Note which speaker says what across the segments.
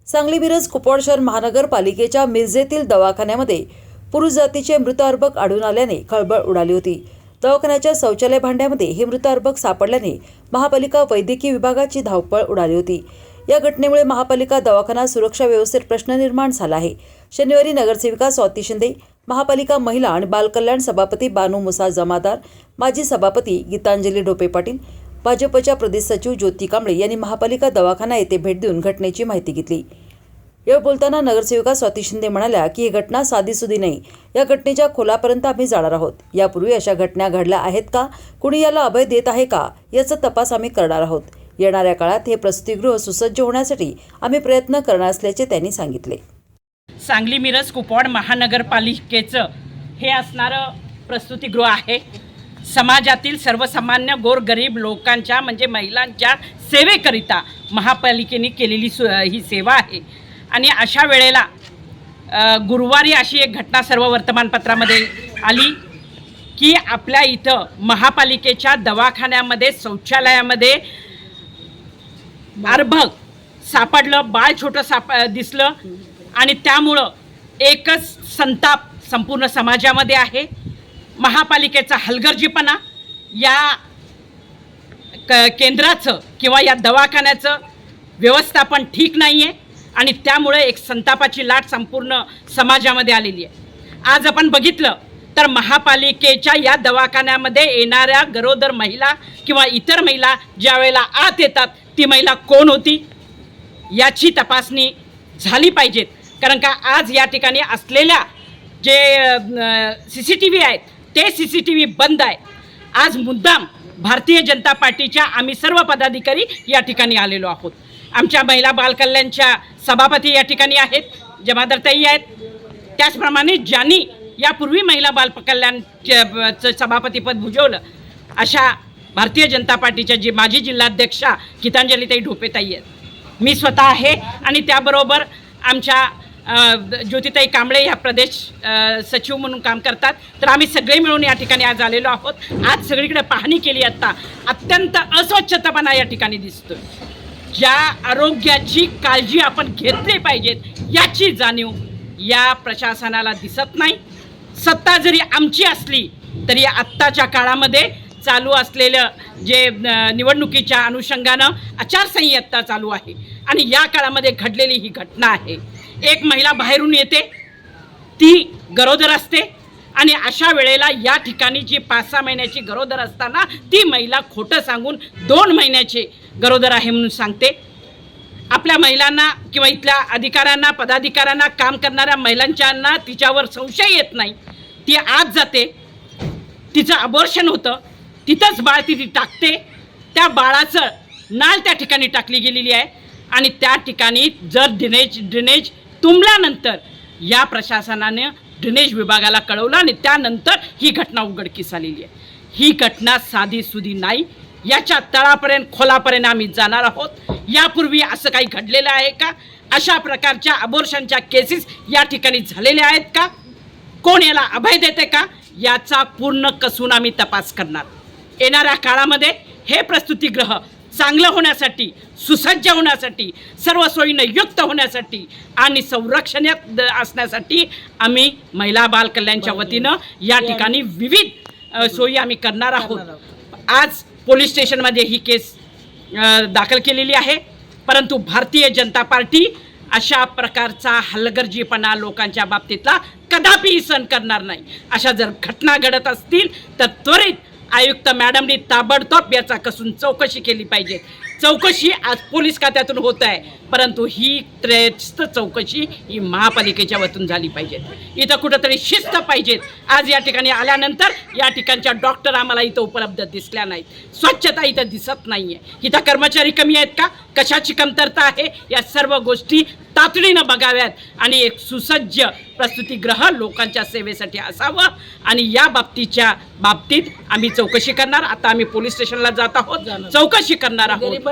Speaker 1: सांगली मिरज कुपवाड शहर महानगरपालिकेच्या मिरजेतील दवाखान्यामध्ये पुरुष जातीचे मृत अर्भक आढळून आल्याने खळबळ उडाली होती। दवाखान्याच्या शौचालय भांड्यामध्ये हे मृत अर्भक सापडल्याने महापालिका वैद्यकीय विभागाची धावपळ उडाली होती। या घटनेमुळे महापालिका दवाखाना सुरक्षा व्यवस्थेत प्रश्न निर्माण झाला आहे। शनिवारी नगरसेविका स्वाती शिंदे, महापालिका महिला आणि बालकल्याण सभापती बानू मुसा जमादार, माजी सभापती गीतांजली ढोपे पाटील, भाजपच्या प्रदेश सचिव ज्योती कांबळे यांनी महापालिका दवाखाना येथे भेट देऊन घटनेची माहिती घेतली। यावेळी बोलताना नगरसेविका स्वाती शिंदे म्हणाल्या की ही घटना साधीसुधी नाही, या घटनेच्या खोलापर्यंत आम्ही जाणार आहोत। यापूर्वी अशा घटना घडल्या आहेत का, कुणी याला अभय देत आहे का, याचा तपास आम्ही करणार आहोत। येणाऱ्या काळात हे प्रसूतिगृह सुसज्ज होण्यासाठी आम्ही प्रयत्न करणार असल्याचे त्यांनी सांगितले।
Speaker 2: सांगली मिरज कुपवाड महानगरपालिकेचं हे असणारं प्रसूतिगृह आहे। समाजातील सर्वसामान्य गोरगरीब लोकांच्या म्हणजे महिलांच्या सेवेकरिता महापालिकेने केलेली ही सेवा आहे। आणि अशा वेळेला गुरुवारी अशी एक घटना सर्व वर्तमानपत्रामध्ये आली की आपल्या इथं महापालिकेच्या दवाखान्यामध्ये शौचालयामध्ये अर्भक सापडलं, बाळ छोटं दिसलं आणि त्यामुळं एकच संताप संपूर्ण समाजामध्ये आहे। महापालिकेचा हलगर्जीपणा या केंद्राचं किंवा या दवाखान्याचं व्यवस्थापन ठीक नाही आहे आणि त्यामुळे एक संतापाची लाट संपूर्ण समाजामध्ये आलेली आहे। आज आपण बघितलं तर महापालिकेच्या या दवाखान्यामध्ये येणाऱ्या गरोदर महिला किंवा इतर महिला ज्या वेळेला आत येतात ती महिला कोण होती याची तपासणी झाली पाहिजेत। कारण का आज या ठिकाणी असलेल्या जे CCTV आहेत ते CCTV बंद आहे। आज मुद्दाम भारतीय जनता पार्टीच्या आम्ही सर्व पदाधिकारी या ठिकाणी आलेलो आहोत। आमच्या महिला बालकल्याणच्या सभापती या ठिकाणी आहेत, जमादारताई आहेत। त्याचप्रमाणे ज्यांनी यापूर्वी महिला बालकल्याणचं सभापतीपद भुजवलं अशा भारतीय जनता पार्टीच्या जी माजी जिल्हाध्यक्षा गीतांजलीताई ढोपेताई आहेत, मी स्वतः आहे आणि त्याबरोबर आमच्या ज्योतिताई कांबळे या प्रदेश सचिव म्हणून काम करतात। तर आम्ही सगळे मिळून या ठिकाणी आज आलेलो आहोत। आज सगळीकडे पाहणी केली असता अत्यंत अस्वच्छतापणा या ठिकाणी दिसतोय। ज्या आरोग्याची काळजी आपण घेतली पाहिजेत याची जाणीव या प्रशासनाला दिसत नाही। सत्ता जरी आमची असली तरी आत्ताच्या काळामध्ये चालू असलेलं जे निवडणुकीच्या अनुषंगानं आचारसंहिता चालू आहे आणि या काळामध्ये घडलेली ही घटना आहे। एक महिला बाहेरून येते, ती गरोदर असते आणि अशा वेळेला या ठिकाणी जी 5-6 महिन्याची गरोदर असताना ती महिला खोटं सांगून 2 महिन्याचे गरोदर आहे म्हणून सांगते। आपल्या महिलांना किंवा इथल्या अधिकाऱ्यांना पदाधिकाऱ्यांना काम करणाऱ्या महिलांच्यांना तिच्यावर संशय येत नाही। ती आत जाते, तिचं अबॉर्शन होतं, तिथंच बाळ ती टाकते। त्या बाळाचं नाळ त्या ठिकाणी टाकली गेलेली आहे आणि त्या ठिकाणी जर ड्रेनेज तुंबल्यानंतर या प्रशासनाने ड्रेनेज विभागाला कळवलं आणि त्यानंतर ही घटना उघडकीस आलेली आहे। ही घटना साधीसुधी नाही, याच्या तळापर्यंत खोलापर्यंत आम्ही जाणार आहोत। यापूर्वी असं काही घडलेलं आहे का? अशा प्रकारच्या अबॉर्शनच्या केसेस या ठिकाणी झालेल्या आहेत का? कोण याला अभय देते का? याचा पूर्ण कसून आम्ही तपास करणार। येणाऱ्या काळामध्ये हे प्रसूतिगृह चांगलं होण्यासाठी, सुसज्ज होण्यासाठी, सर्व सोयीनं युक्त होण्यासाठी आणि संरक्षणात असण्यासाठी आम्ही महिला बाल कल्याणच्या वतीनं या ठिकाणी विविध सोयी आम्ही करणार आहोत। आज पोलीस स्टेशनमध्ये ही केस दाखल केलेली आहे, परंतु भारतीय जनता पार्टी अशा प्रकारचा हलगर्जीपणा लोकांच्या बाबतीतला कदापि सहन करणार नाही। अशा जर घटना घडत असतील तर त्वरित आयुक्त मॅडमनी ताबडतोब याचा कसून चौकशी केली पाहिजे। चौकशी आज पोलीस खात्यातून होत आहे, परंतु ही त्रयस्थ चौकशी ही महापालिकेच्या वतीतून झाली पाहिजे। इथं कुठंतरी शिस्त पाहिजे। आज या ठिकाणी आल्यानंतर या ठिकाणच्या डॉक्टर आम्हाला इथं उपलब्ध दिसल्या नाहीत, स्वच्छता इथं दिसत नाही आहे। इथं कर्मचारी कमी आहेत का, कशाची कमतरता आहे, या सर्व गोष्टी तातडीनं बघाव्यात आणि एक सुसज्ज प्रसूतिगृह लोकांच्या सेवेसाठी असावं आणि या बाबतीत आम्ही चौकशी करणार। आता आम्ही पोलीस स्टेशनला जात आहोत, चौकशी करणार आहोत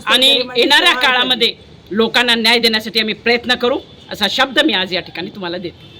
Speaker 2: आणि येणाऱ्या काळामध्ये लोकांना न्याय देण्यासाठी आम्ही प्रयत्न करू असा शब्द मी आज या ठिकाणी तुम्हाला देतो।